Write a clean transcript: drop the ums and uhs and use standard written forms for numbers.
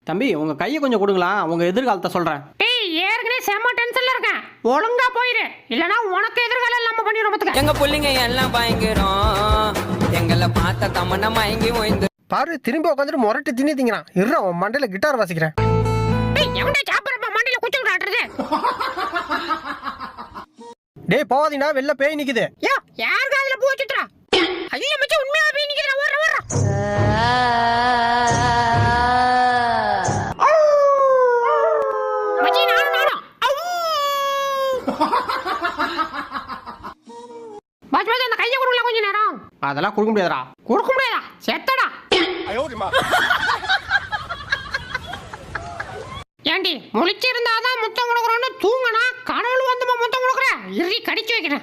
தம்பி உங்க கையை கொஞ்சம் கொடுங்களா, உங்க எதிர்காலத்தை சொல்றேன். டேய் ஏற்கனவே செம்ம டென்ஷன்ல இருக்கேன், ஒழுங்கா போயிரு, இல்லனா உனக்கு எதிர்காலம் இல்லாம பண்ணிடுறோம் பாத்துக்க. எங்க புள்ளிங்க எல்லாம் பயங்கரம், எங்களை பார்த்த தமன்னா மயங்கி ஓய்ந்து பாரு திரும்பி உட்காந்துட்டு முரட்டு திணி திங்கிறான். இருறா உன் மண்டையில கிட்டார் வாசிக்கிறேன். டேய் எவன்டா சாப்பிடுறப்ப மண்டையில குச்சி விடாடுறது? டேய் போவாதீங்கடா, வெளில பேய் நிக்குது. யோ யார் காதுல பூ வச்சுட்றா? ஐயோ மச்சான் உண்மையா போய் நிக்குதுடா, ஓடுற ஓடுற. மச்சி நானும் பாஸ் பாஸ் அந்த கையை கொடுக்கல கொஞ்ச நேரம். அதெல்லாம் கொடுக்க முடியாதுடா. கொடுக்க முடியாதா? செத்தடா. ஏண்டி முழிச்சிருந்தாதான் முத்தம் கொடுக்குறோன்னு தூங்கினா கனவுல வந்து முத்தம் கொடுக்குற, இறுதி கடிச்சு வைக்கிறேன்.